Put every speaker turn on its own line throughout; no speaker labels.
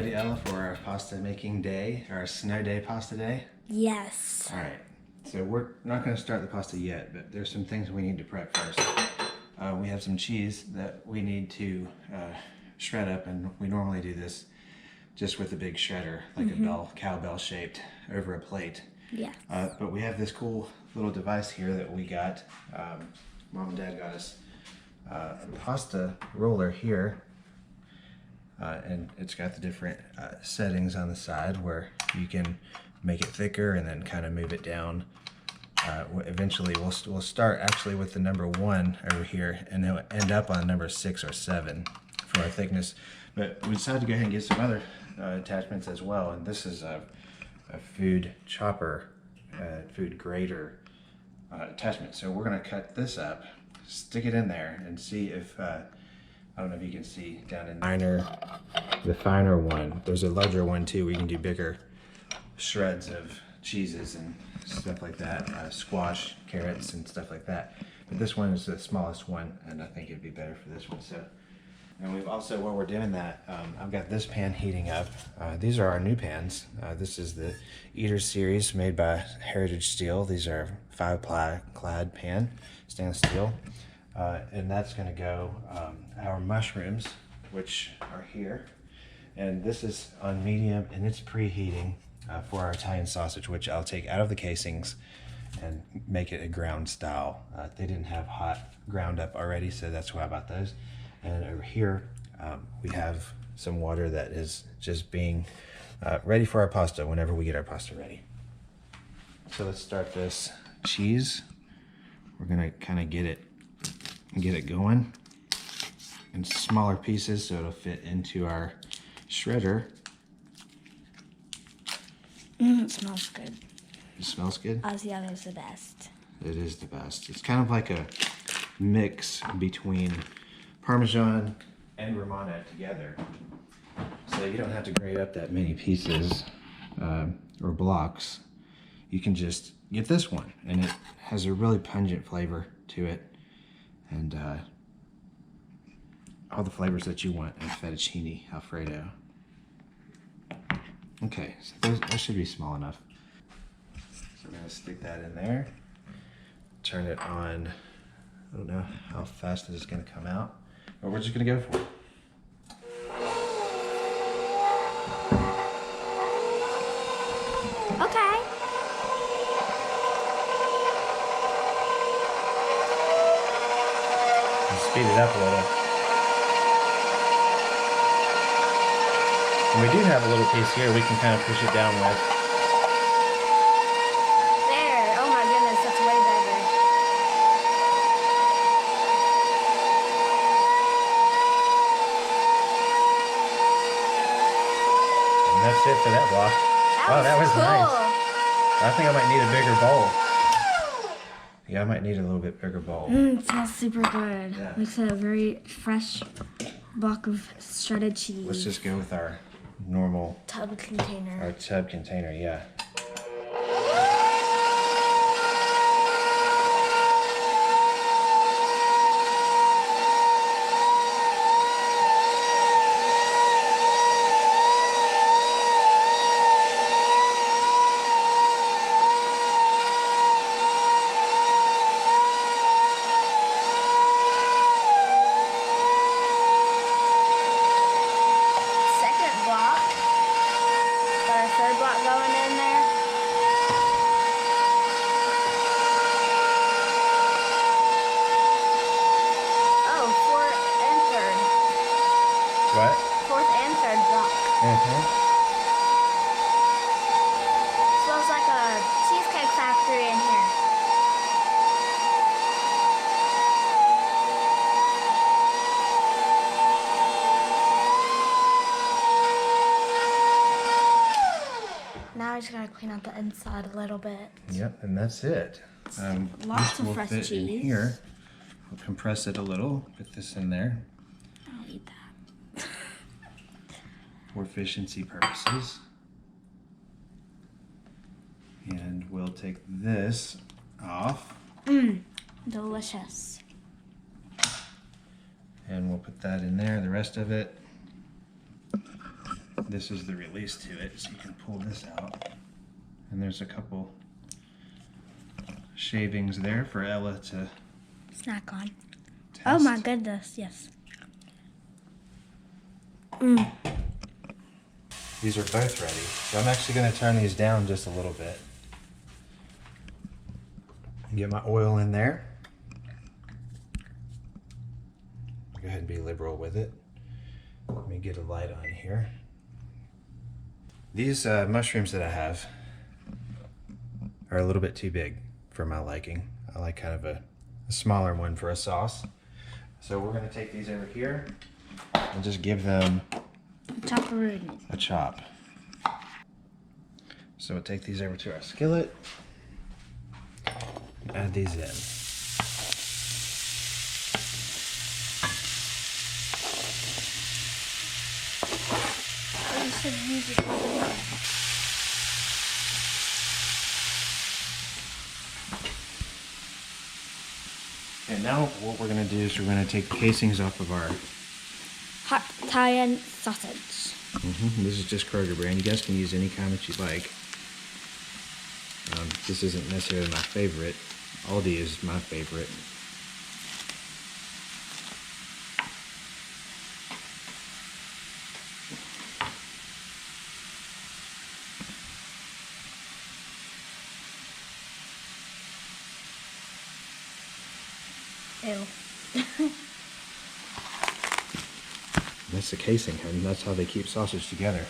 ready, Ella, for our pasta making day, our snow day pasta day?
Yes.
All right. So we're not going to start the pasta yet, but there's some things we need to prep first. We have some cheese that we need to shred up, and we normally do this just with a big shredder, like a cowbell shaped, over a plate.
Yes.
But we have this cool little device here that we got. Mom and Dad got us a pasta roller here. And it's got the different settings on the side where you can make it thicker and then kind of move it down. Eventually we'll start actually with the number 1 over here, and it'll end up on number 6 or 7 for our thickness. But we decided to go ahead and get some other attachments as well, and this is a food chopper, food grater attachment. So we're going to cut this up, stick it in there, and see if I don't know if you can see down in the finer one. There's a larger one too where you can do bigger shreds of cheeses and stuff like that, squash, carrots, and stuff like that. But this one is the smallest one, and I think it'd be better for this one. So, and we've also, while we're doing that, I've got this pan heating up. These are our new pans. This is the Eater series made by Heritage Steel. These are 5-ply clad pan, stainless steel. And that's going to go our mushrooms, which are here. And this is on medium, and it's preheating for our Italian sausage, which I'll take out of the casings and make it a ground style. They didn't have hot ground up already, so that's why I bought those. And over here, we have some water that is just being ready for our pasta whenever we get our pasta ready. So let's start this cheese. We're going to kind of get it going in smaller pieces so it'll fit into our shredder.
It smells good.
It smells good?
Asiago is the best.
It is the best. It's kind of like a mix between Parmesan and Romano together. So you don't have to grate up that many pieces or blocks. You can just get this one, and it has a really pungent flavor to it. And all the flavors that you want in fettuccine Alfredo. Okay, so those should be small enough. So we're gonna stick that in there. Turn it on. I don't know how fast it is gonna come out, but we're just gonna go for it.
Okay.
Speed it up a little. And we do have a little piece here we can kind of push it down with.
There. Oh my goodness, that's way better.
And that's it for that block. That was
cool.
nice. I think I might need a bigger bowl. Yeah, I might need a little bit bigger bowl.
It smells super good.
Yeah.
Makes it a very fresh block of shredded cheese.
Let's just go with our normal
Tub container.
our tub container, yeah.
Third block going in there. Oh, fourth and third.
What?
Fourth and third block. Smells like a cheesecake factory in here. Now I just gotta clean out the inside a little bit.
Yep, and that's it.
Lots
this
of
will
fresh
fit in
cheese.
here. We'll compress it a little, put this in there
I'll eat that.
for efficiency purposes. And we'll take this off.
Delicious.
And we'll put that in there, the rest of it. this is the release to it, so you can pull this out. And there's a couple shavings there for Ella to
Snack on.
test.
Oh my goodness, yes.
These are both ready. So I'm actually going to turn these down just a little bit. Get my oil in there. Go ahead and be liberal with it. Let me get a light on here. These mushrooms that I have are a little bit too big for my liking. I like kind of a smaller one for a sauce. So we're going to take these over here and just give them a chop. So we'll take these over to our skillet and add these in.
You should use it all the time.
And now what we're going to do is we're going to take the casings off of our...
Hot Italian sausage.
This is just Kroger brand. You guys can use any kind that you like. This isn't necessarily my favorite. Aldi is my favorite.
Ew.
That's the casing, and that's how they keep sausage together.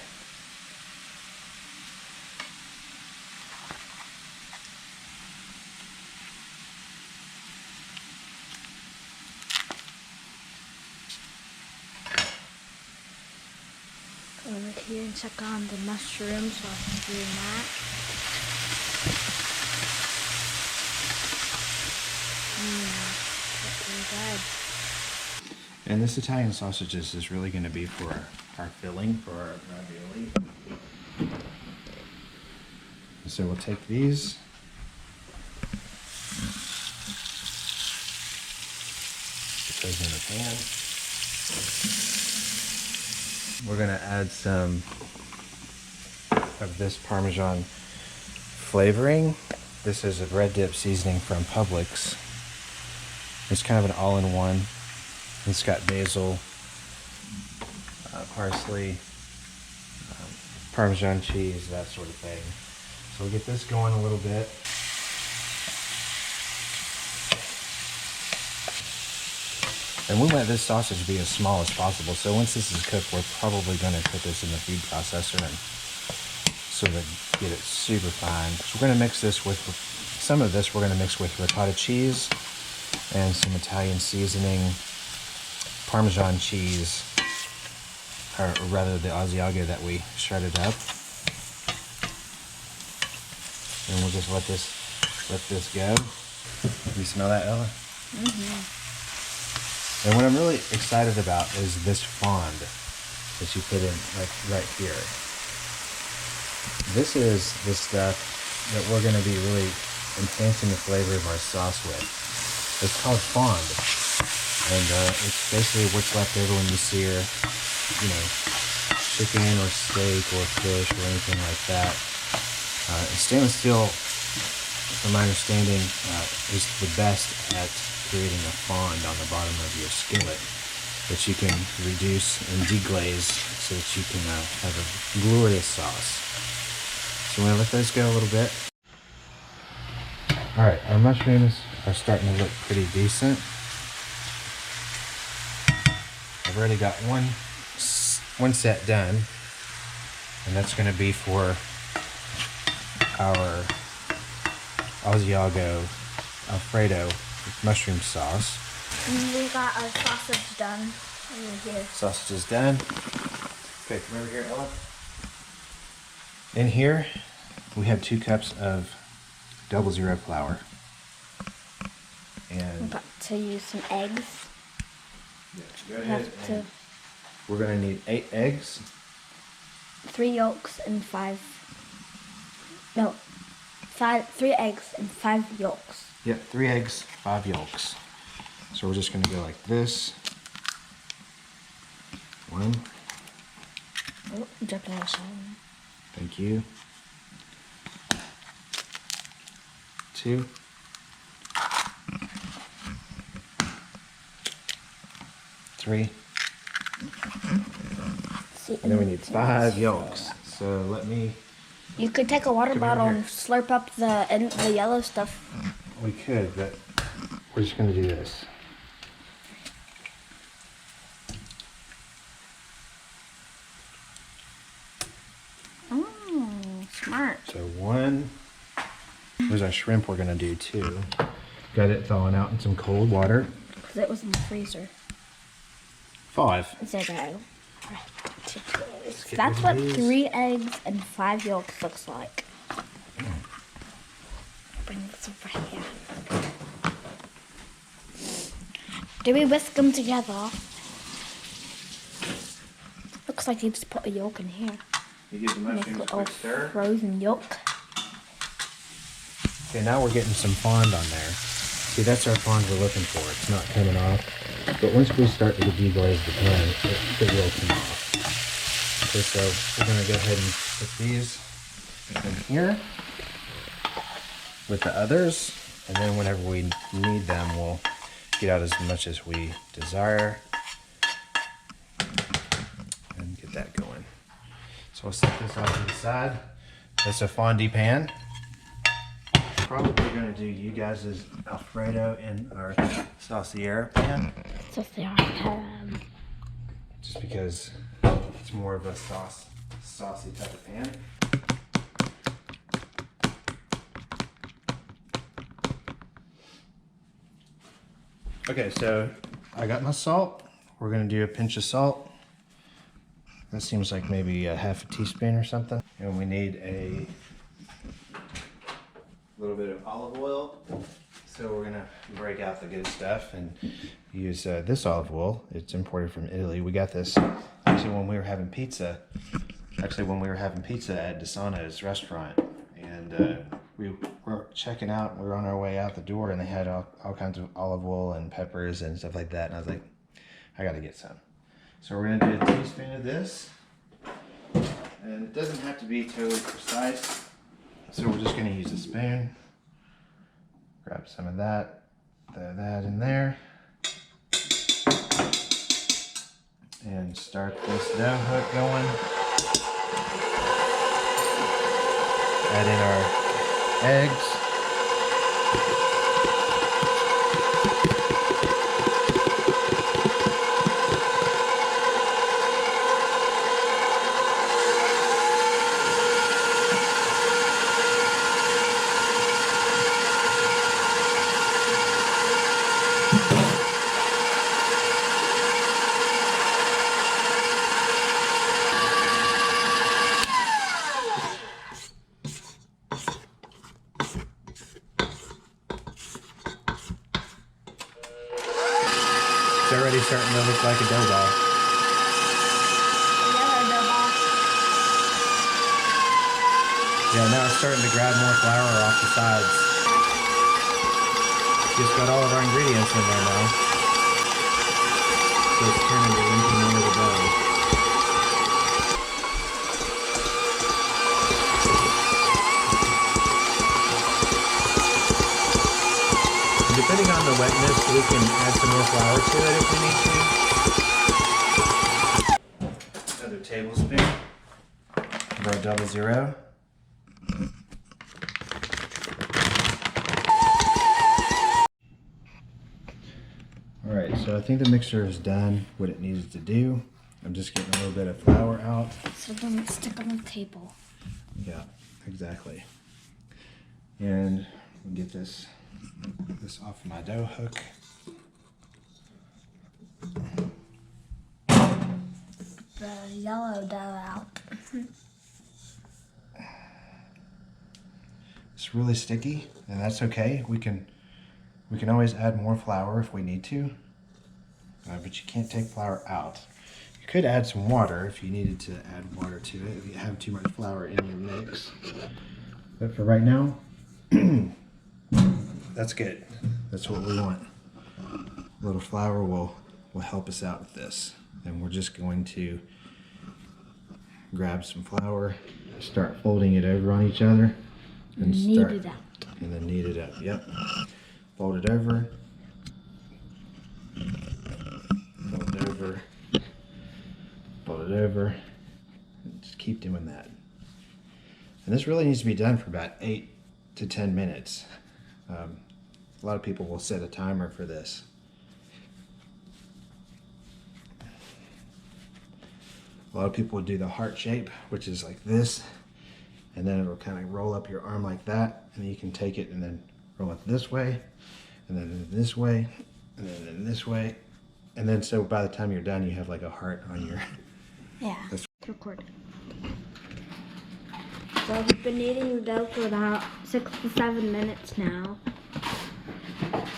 Go over here and check on the mushrooms while I'm doing that. That's really good.
And this Italian sausages is really going to be for our filling for our ravioli. So we'll take these. Put those in the pan. We're going to add some of this Parmesan flavoring. This is a bread dip seasoning from Publix. It's kind of an all-in-one. It's got basil, parsley, Parmesan cheese, that sort of thing. So we'll get this going a little bit. And we want this sausage to be as small as possible. So once this is cooked, we're probably going to put this in the food processor and sort of get it super fine. So we're going to mix this with, some of this we're going to mix with ricotta cheese and some Italian seasoning, Parmesan cheese, or rather the Asiago that we shredded up. And we'll just let this go. You smell that, Ella? And what I'm really excited about is this fond that you put in right here. This is the stuff that we're going to be really enhancing the flavor of our sauce with. It's called fond. And it's basically what's left over when you sear, chicken or steak or fish or anything like that. Stainless steel, from my understanding, is the best at creating a fond on the bottom of your skillet that you can reduce and deglaze so that you can have a glorious sauce. So we're going to let those go a little bit. Alright, our mushrooms are starting to look pretty decent. I've already got one set done, and that's going to be for our Asiago Alfredo mushroom sauce.
And we got our sausage done over here.
Sausage is done. Okay, come over here, Ella. In here, we have 2 cups of 00 flour. And
I'm about to use some eggs.
go ahead. We're going to need 8 eggs.
3 yolks and 3 eggs and 5 yolks.
Yep, 3 eggs, 5 yolks. So we're just going to go like this. 1,
Oh, definition.
Thank you. 2. 3.
See,
And then we need 5 yolks. So let me.
You could take a water
Come over
bottle
here.
and slurp up the yellow stuff.
We could, but we're just gonna do this.
Smart.
So 1. There's our shrimp we're gonna do too. Got it thawing out in some cold water.
Because it was in the freezer.
5.
It's okay.
get
That's
rid
what
of these.
3 eggs and 5 yolks looks like. Bring this over here. Do we whisk them together? Looks like you just put a yolk in here.
You give the
Make a
mushrooms a
little
quick stir.
frozen yolk.
Okay, now we're getting some fond on there. See, that's our fond we're looking for. It's not coming off. But once we start to deglaze the pan, it will come off. Okay, so we're going to go ahead and put these in here with the others. And then whenever we need them, we'll get out as much as we desire. And get that going. So we'll set this off to the side. It's a fondue pan. Probably going to do you guys' Alfredo in our saucier pan.
So they are.
Just because it's more of a saucy type of pan. Okay, so I got my salt. We're going to do a pinch of salt. That seems like maybe a half a teaspoon or something. And we need a little bit of olive oil. So we're gonna break out the good stuff and use this olive oil. It's imported from Italy. We got this actually when we were having pizza. Actually, when we were having pizza at Desano's restaurant, and we were checking out. We were on our way out the door, and they had all kinds of olive oil and peppers and stuff like that. And I was like, I gotta get some. So we're gonna do a teaspoon of this, and it doesn't have to be totally precise. So we're just gonna use a spoon. Grab some of that, throw that in there, and start this dough hook going. Add in our eggs. It's already starting to look like a dough ball. Yeah, now it's starting to grab more flour off the sides. Just got all of our ingredients in there now. So it's turning into more of the dough. Depending on the wetness, we can add some more flour to it if we need to. Another tablespoon of our 00. Alright, so I think the mixture has done what it needs to do. I'm just getting a little bit of flour out.
So it doesn't stick on the table.
Yeah, exactly. And we'll get this off my dough hook.
The yellow dough out.
It's really sticky, and that's okay. We can always add more flour if we need to, but you can't take flour out. You could add some water if you needed to add water to it if you have too much flour in your mix. But for right now, that's good. That's what we want. A little flour will help us out with this. And we're just going to grab some flour, start folding it over on each other, and
Knead it out.
And then knead it up. Yep. Fold it over. Fold it over. Fold it over. And just keep doing that. And this really needs to be done for about 8 to 10 minutes. A lot of people will set a timer for this. A lot of people would do the heart shape, which is like this, and then it'll kind of roll up your arm like that, and then you can take it and then roll it this way, and then this way, and then this way, and then so by the time you're done, you have like a heart on your...
Yeah, it's recorded. So we've been kneading the dough for about 6 to 7 minutes now,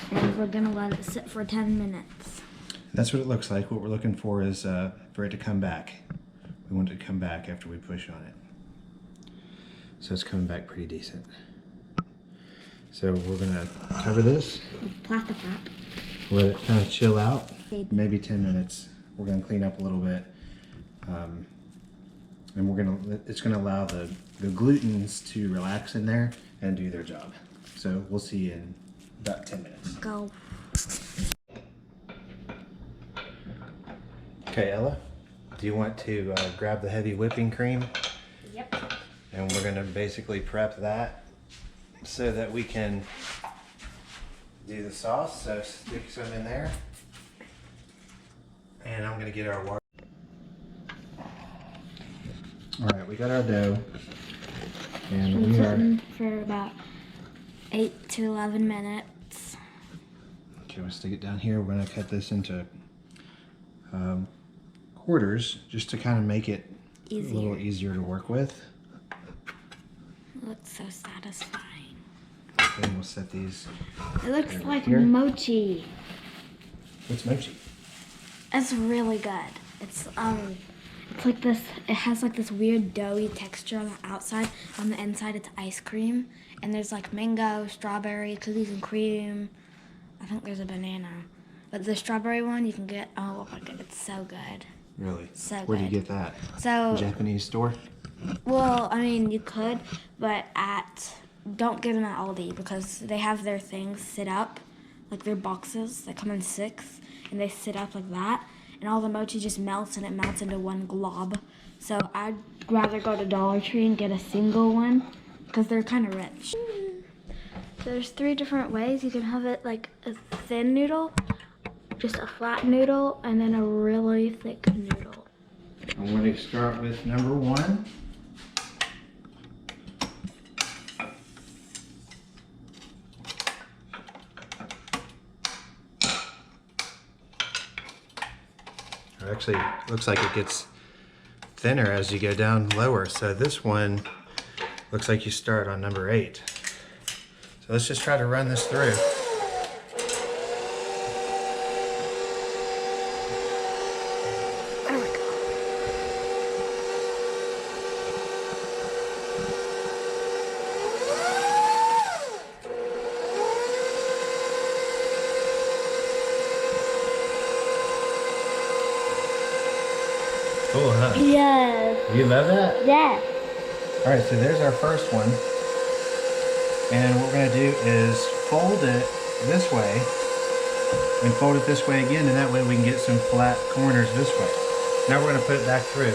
and we're gonna let it sit for 10 minutes.
That's what it looks like. What we're looking for is for it to come back. We want it to come back after we push on it. So it's coming back pretty decent. So we're gonna cover this.
With plastic wrap.
Let it kind of chill out. Maybe 10 minutes. We're gonna clean up a little bit. And it's gonna allow the glutens to relax in there and do their job. So we'll see you in about 10 minutes.
Go.
Okay, Ella, do you want to grab the heavy whipping cream?
Yep.
And we're gonna basically prep that so that we can do the sauce. So stick some in there. And I'm gonna get our water. All right, we got our dough. And we are...
for about 8 to 11 minutes.
Okay, we'll stick it down here. We're gonna cut this into quarters just to kind of make it a little easier to work with.
It looks so satisfying.
And we'll set these.
It looks like
here.
mochi.
What's mochi?
It's really good. It's like this. It has like this weird doughy texture on the outside. On the inside, it's ice cream, and there's like mango, strawberry, cookies and cream. I think there's a banana, but the strawberry one you can get. Oh my god, it's so good.
Really?
So
Where do you
good.
get that?
So
Japanese store?
well, I mean, you could, but don't get them at Aldi because they have their things sit up, like their boxes that come in 6, and they sit up like that, and all the mochi just melts and it melts into one glob. So I'd rather go to Dollar Tree and get a single one because they're kind of rich. There's 3 different ways. You can have it like a thin noodle, just a flat noodle, and then a really thick noodle.
I'm going to start with number 1. It actually looks like it gets thinner as you go down lower. So this one looks like you start on number 8. So let's just try to run this through.
There we go.
Cool, huh?
Yes.
You love that?
Yeah.
All right, so there's our first one. And what we're gonna do is fold it this way and fold it this way again, and that way we can get some flat corners this way. Now we're gonna put it back through.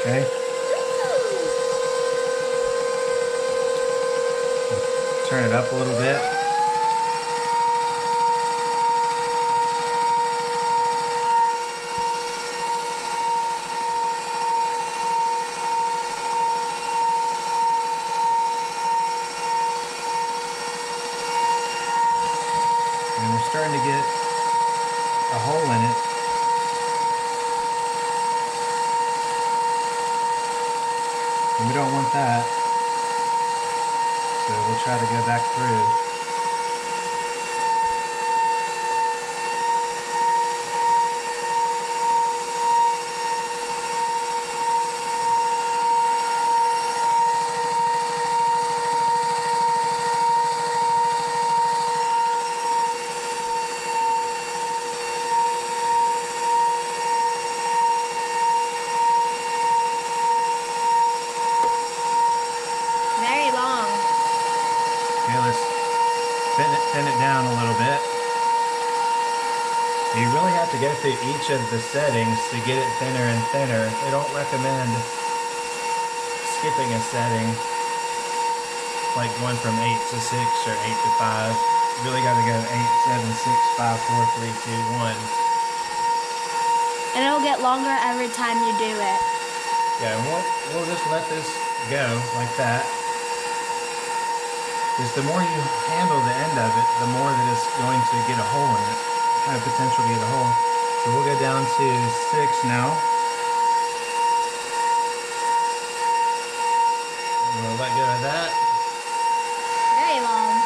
Okay. Turn it up a little bit. And we're starting to get a hole in it. And we don't want that, so we'll try to go back through. You really have to go through each of the settings to get it thinner and thinner. They don't recommend skipping a setting, like going from 8 to 6 or 8 to 5. You really got to go 8, 7, 6, 5, 4, 3, 2, 1.
And it'll get longer every time you do it.
Yeah, and we'll just let this go like that. Because the more you handle the end of it, the more that it's going to get a hole in it. Have potential to get a hole. So we'll go down to 6 now. We'll let go of that.
Very long.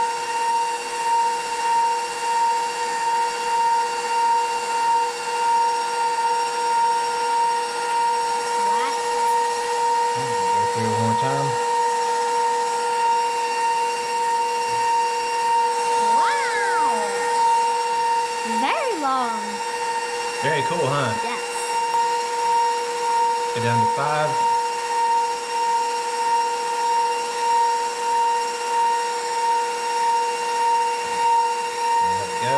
Go through one more time.
Very long.
Very cool, huh?
Yes.
Go down to 5. And let it go.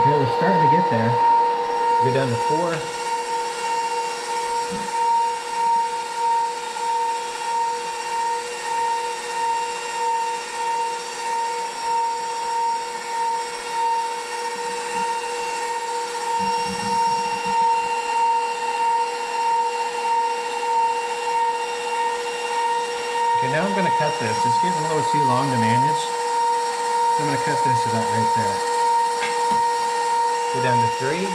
Okay, we're starting to get there. Go down to 4. Okay, now I'm going to cut this. It's getting a little too long to manage. So I'm going to cut this about right there. Go down to 3.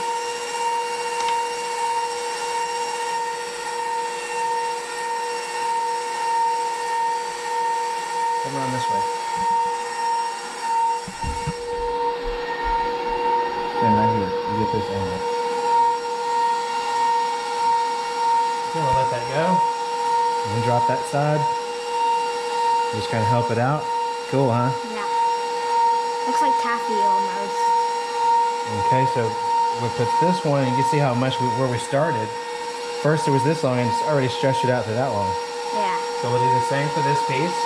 Come around this way. Stand right here. You get this angle. Okay, we'll let that go. And then drop that side. Just kind of help it out. Cool, huh?
Yeah. Looks like taffy almost.
Okay, so we put this one, and you can see how much where we started. First it was this long, and it's already stretched it out to that long.
Yeah.
So we'll do the same for this piece.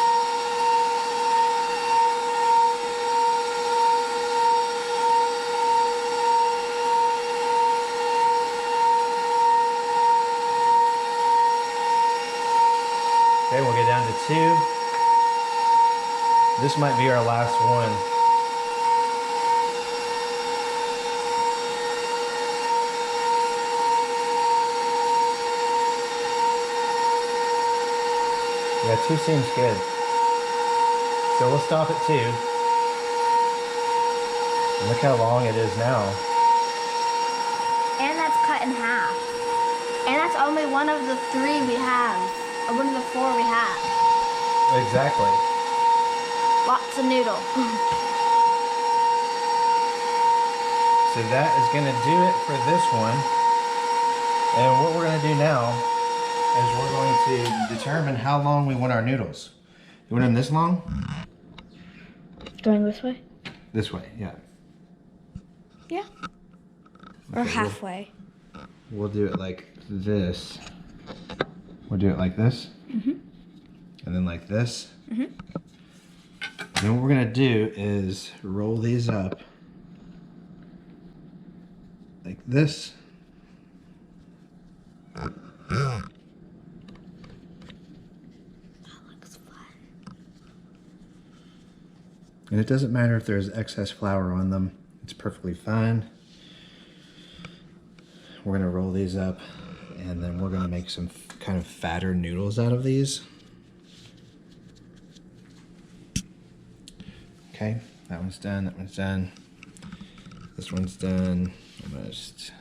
Okay, we'll get down to 2. This might be our last one. Yeah, 2 seems good. So we'll stop at 2. And look how long it is now.
And that's cut in half. And that's only one of the 3 we have. Or one of the 4 we have.
Exactly.
Lots of noodle.
So that is going to do it for this one. And what we're going to do now is we're going to determine how long we want our noodles. You want them this long?
Going this way?
This way, yeah.
Yeah. Or
Okay,
halfway.
We'll do it like this. We'll do it like this.
Mm-hmm.
And then like this.
Mm-hmm.
Then what we're going to do is roll these up like this.
That looks fun.
And it doesn't matter if there's excess flour on them. It's perfectly fine. We're going to roll these up, and then we're going to make some kind of fatter noodles out of these. Okay, that one's done, that one's done. This one's done, almost.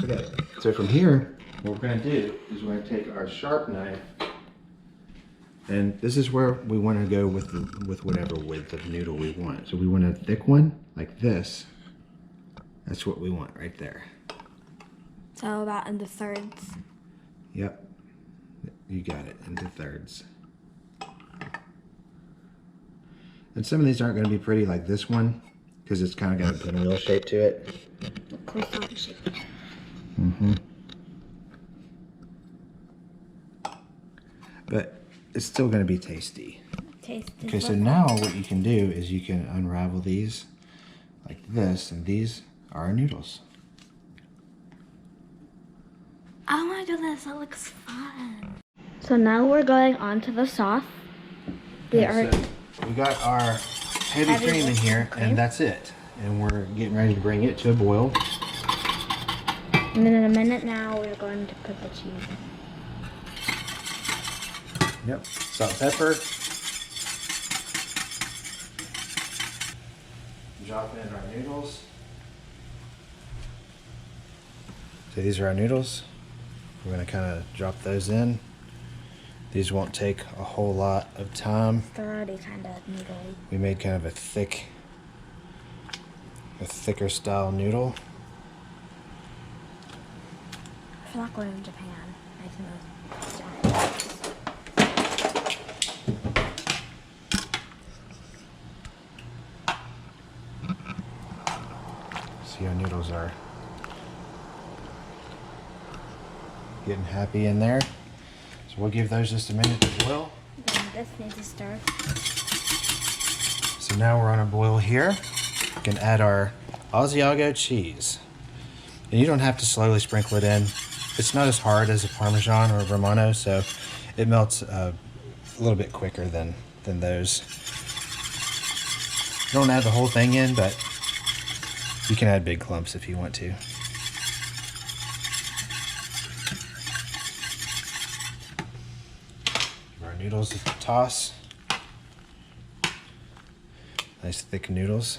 Okay, so from here, what we're going to do is we're going to take our sharp knife, and this is where we want to go with whatever width of noodle we want. So we want a thick one, like this. That's what we want right there.
So about into thirds.
Yep, you got it, into thirds. And some of these aren't going to be pretty like this one, because it's kind of got a pinwheel shape to it. But it's still going to be tasty.
Taste
Okay, so now what you can do is you can unravel these like this, and these are our noodles.
Oh my goodness, that looks fun. So now we're going on to the sauce.
So we got our heavy cream in here,
cream.
and that's it. And we're getting ready to bring it to a boil.
And then in a minute now, we're going to put the cheese in.
Yep. Salt, pepper. Drop in our noodles. So these are our noodles. We're going to kind of drop those in. These won't take a whole lot of time.
They're already kind of noodly.
We made kind of a thicker style noodle.
I feel like we're in Japan. I think
See, our noodles are getting happy in there. So we'll give those just a minute to boil.
then this needs to stir.
So now we're on a boil here. We can add our Asiago cheese. And you don't have to slowly sprinkle it in. It's not as hard as a Parmesan or a Romano, so it melts a little bit quicker than those. Don't add the whole thing in, but you can add big clumps if you want to. Give our noodles a toss. Nice thick noodles.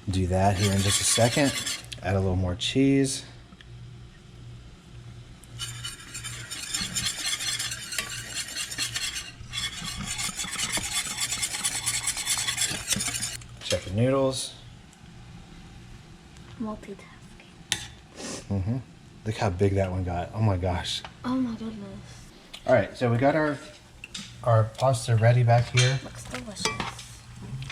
Do that here in just a second. Add a little more cheese. Check the noodles.
Multitasking.
Look how big that one got. Oh my gosh.
Oh my goodness.
All right, so we got our pasta ready back here.
Looks delicious.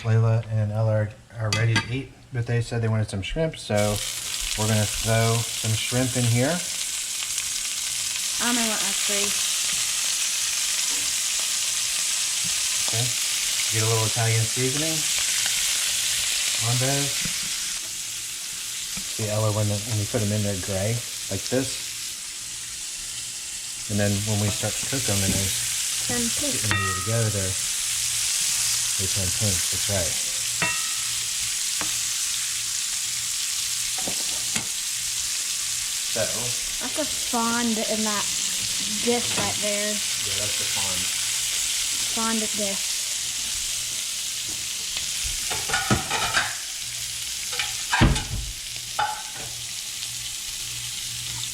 Layla and Ella are ready to eat, but they said they wanted some shrimp, so we're gonna throw some shrimp in here.
I only want like 3.
Okay. Get a little Italian seasoning on those. See, Ella, when we put them in, they're gray, like this. And then when we start to cook them and they're
Turn pink.
getting ready to go, they turn pink. That's right. So,
That's a fond in that dish right there.
yeah, that's the fond.
Fond dish.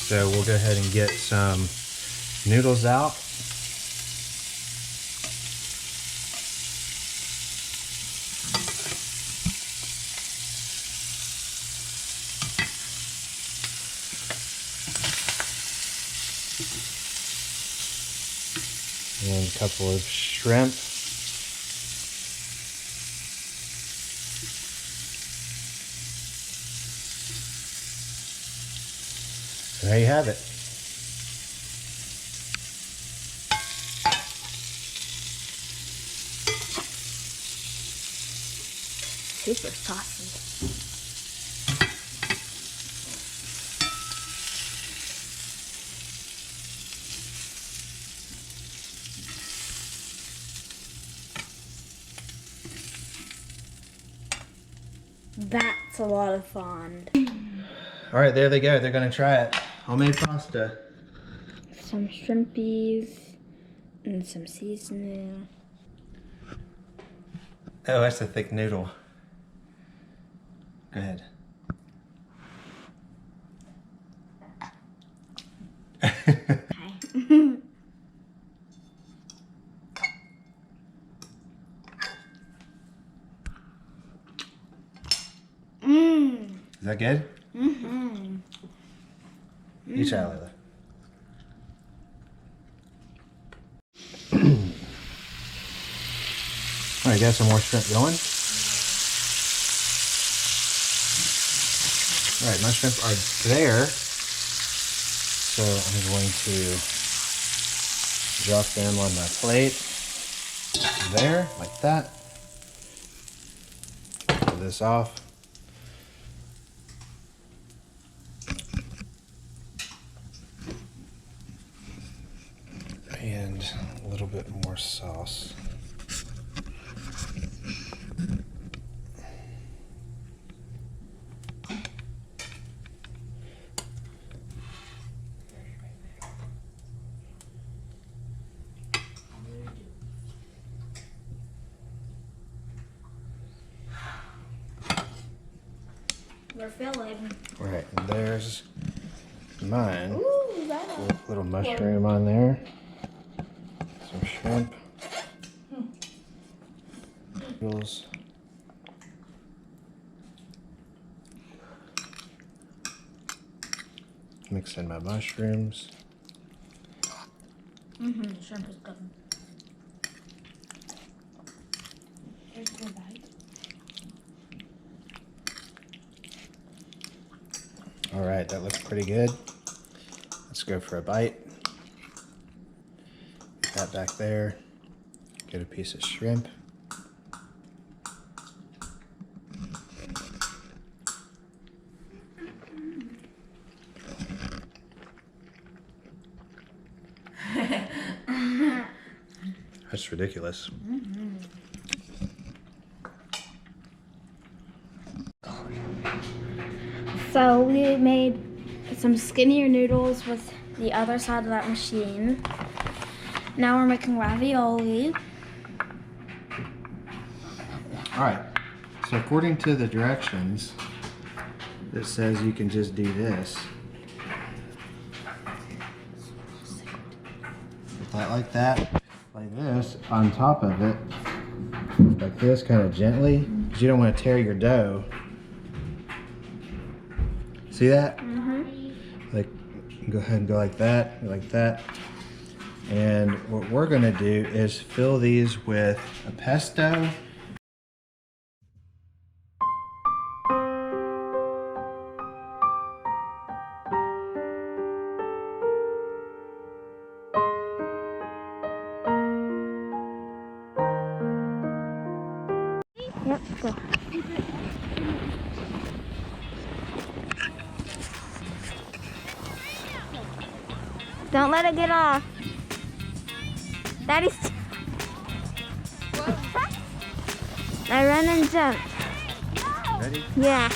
So we'll go ahead and get some noodles out. And a couple of shrimp. And there you have it.
Super saucy. That's a lot of fun.
All right, there they go. They're gonna try it. Homemade pasta.
Some shrimpies and some seasoning.
Oh, that's a thick noodle. Go ahead.
Okay.
Is that good?
Mm-hmm.
You try, Layla. All right, got some more shrimp going. All right, my shrimp are there. So I'm going to drop them on my plate. There, like that. Pull this off. And a little bit more sauce.
We're filling.
All right, and there's mine.
Ooh, that
Little mushroom on there. Some shrimp. Noodles. Mix in my mushrooms.
Shrimp is good. Here's the bite.
All right, that looks pretty good. Let's go for a bite. Put that back there. Get a piece of shrimp. That's ridiculous.
So we made some skinnier noodles with the other side of that machine. Now we're making ravioli.
All right, so according to the directions, it says you can just do this. Put that like this, on top of it, like this, kind of gently, because you don't want to tear your dough. See that? Like, go ahead and go like that, And what we're gonna do is fill these with a pesto.
Yep, go. Don't let it get off. Daddy's. I run and jump.
Ready?
Yeah.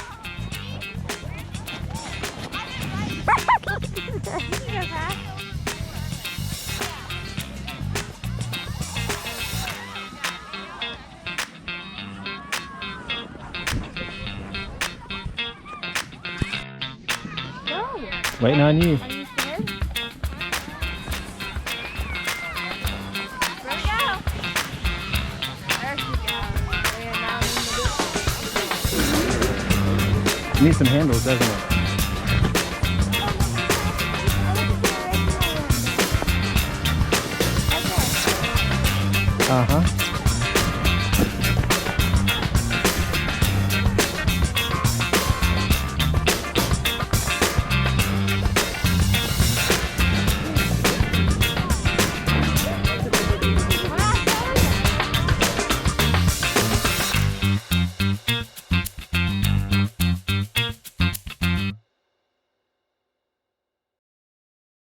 Waiting on you.
Are you scared?
You need some handles, doesn't it? Uh-huh.